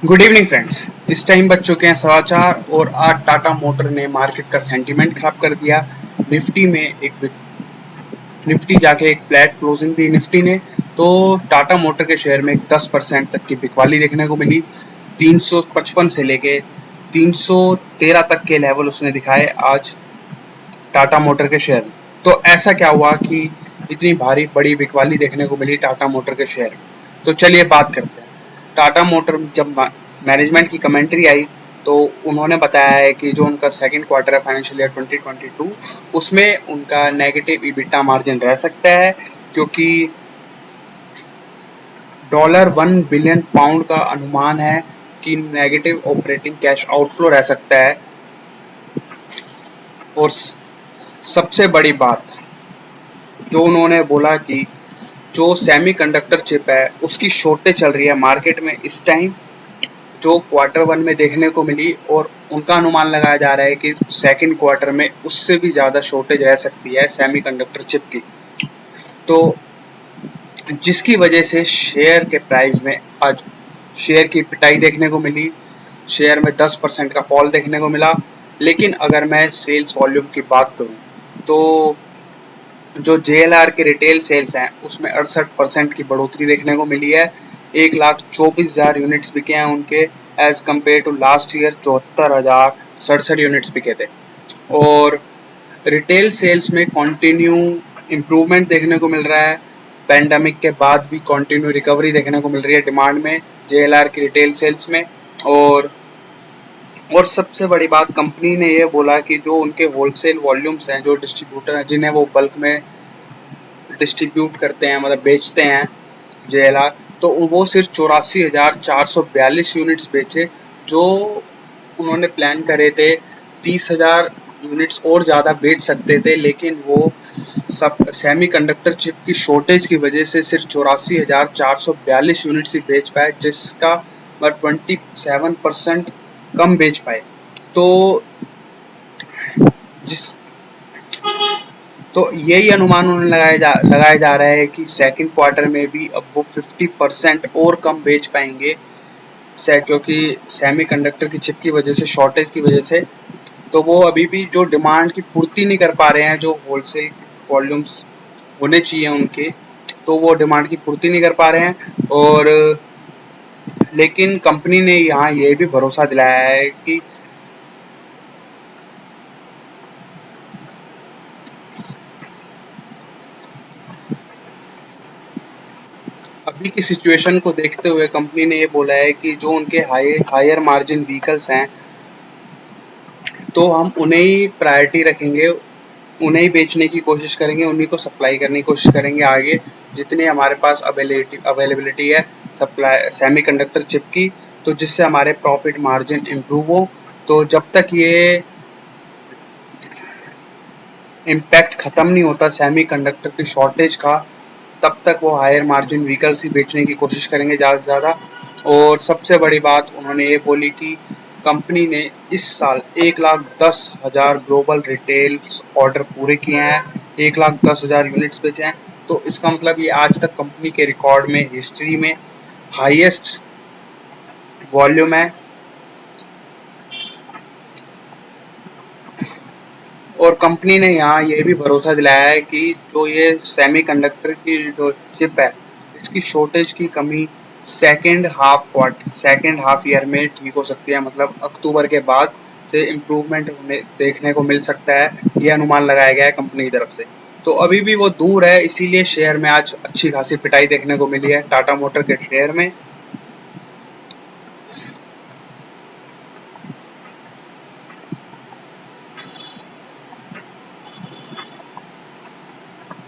Good evening friends. इस time बज चुके हैं सवा चार और आज टाटा मोटर ने मार्केट का सेंटीमेंट खराब कर दिया। निफ्टी में निफ्टी जाके एक फ्लैट क्लोजिंग दी निफ्टी ने, तो टाटा मोटर के शेयर में 10% तक की बिकवाली देखने को मिली। 355 से लेके 313 तक के लेवल उसने दिखाए आज टाटा मोटर के शेयर में। तो ऐसा क्या हुआ कि इतनी भारी बड़ी बिकवाली देखने को मिली टाटा मोटर के शेयर में? तो चलिए बात करते हैं। टाटा मोटर जब मैनेजमेंट की कमेंट्री आई तो उन्होंने बताया है कि जो उनका सेकंड क्वार्टर है फाइनेंशियल ईयर 2022 उसमें उनका नेगेटिव ईबिटा मार्जिन रह सकता है, क्योंकि $1 बिलियन का अनुमान है कि नेगेटिव ऑपरेटिंग कैश आउटफ्लो रह सकता है। और सबसे बड़ी बात जो उन्होंने बोला कि जो सेमीकंडक्टर चिप है उसकी शॉर्टेज चल रही है मार्केट में इस टाइम, जो क्वार्टर वन में देखने को मिली, और उनका अनुमान लगाया जा रहा है कि सेकंड क्वार्टर में उससे भी ज़्यादा शॉर्टेज रह सकती है सेमीकंडक्टर चिप की। तो जिसकी वजह से शेयर के प्राइस में आज शेयर की पिटाई देखने को मिली। शेयर में 10% का फॉल देखने को मिला। लेकिन अगर मैं सेल्स वॉल्यूम की बात करूं तो जो JLR के रिटेल सेल्स हैं उसमें 68% की बढ़ोतरी देखने को मिली है। 1,24,000 यूनिट्स बिके हैं उनके, as compare to last year 74,067 units बिके थे। और रिटेल सेल्स में कंटिन्यू इम्प्रूवमेंट देखने को मिल रहा है। पैंडेमिक के बाद भी कंटिन्यू रिकवरी देखने को मिल रही है डिमांड में JLR की रिटेल सेल्स में। और सबसे बड़ी बात, कंपनी ने ये बोला कि जो उनके होलसेल वॉल्यूम्स हैं, जो डिस्ट्रीब्यूटर हैं जिन्हें वो बल्क में डिस्ट्रीब्यूट करते हैं, मतलब बेचते हैं JLR, तो वो सिर्फ 84,442 यूनिट्स बेचे। जो उन्होंने प्लान करे थे 30,000 यूनिट्स और ज़्यादा बेच सकते थे, लेकिन वो सब सेमीकंडक्टर चिप की शॉर्टेज की वजह से सिर्फ 84,442 यूनिट्स ही बेच पाए, जिसका 27% कम बेच पाए। तो जिस तो यही अनुमान उन्होंने लगाया जा रहा है कि सेकंड क्वार्टर में भी अब वो 50% और कम बेच पाएंगे, क्योंकि सेमीकंडक्टर की चिप की वजह से, शॉर्टेज की वजह से। तो वो अभी भी जो डिमांड की पूर्ति नहीं कर पा रहे हैं, जो होलसेल वॉल्यूम्स होने चाहिए उनके, तो वो डिमांड की पूर्ति नहीं कर पा रहे हैं। और लेकिन कंपनी ने यहाँ ये भी भरोसा दिलाया है कि अभी की सिचुएशन को देखते हुए कंपनी ने ये बोला है कि जो उनके हायर मार्जिन व्हीकल्स हैं तो हम उन्हें ही प्रायोरिटी रखेंगे, उन्हें ही बेचने की कोशिश करेंगे, उन्हीं को सप्लाई करने की कोशिश करेंगे आगे, जितने हमारे पास अवेलेबिलिटी है सप्लाई सेमीकंडक्टर चिप की, तो जिससे हमारे प्रॉफिट मार्जिन इम्प्रूव हो। तो जब तक ये इम्पैक्ट ख़त्म नहीं होता सेमीकंडक्टर की शॉर्टेज का, तब तक वो हायर मार्जिन व्हीकल्स ही बेचने की कोशिश करेंगे ज़्यादा से ज़्यादा। और सबसे बड़ी बात उन्होंने ये बोली कि कंपनी ने इस साल 1,10,000 ग्लोबल रिटेल ऑर्डर पूरे किए हैं, 1,10,000 यूनिट्स बेचे हैं। तो इसका मतलब ये आज तक कंपनी के रिकॉर्ड में, हिस्ट्री में हाईएस्ट वॉल्यूम है। और कंपनी ने यहाँ ये भी भरोसा दिलाया है कि जो ये सेमीकंडक्टर की जो चिप है इसकी शॉर्टेज की कमी सेकेंड हाफ ईयर में ठीक हो सकती है, मतलब अक्टूबर के बाद से इम्प्रूवमेंट देखने को मिल सकता है, ये अनुमान लगाया गया है कंपनी की तरफ से। तो अभी भी वो दूर है, इसीलिए शेयर में आज अच्छी खासी पिटाई देखने को मिली है टाटा मोटर के शेयर में।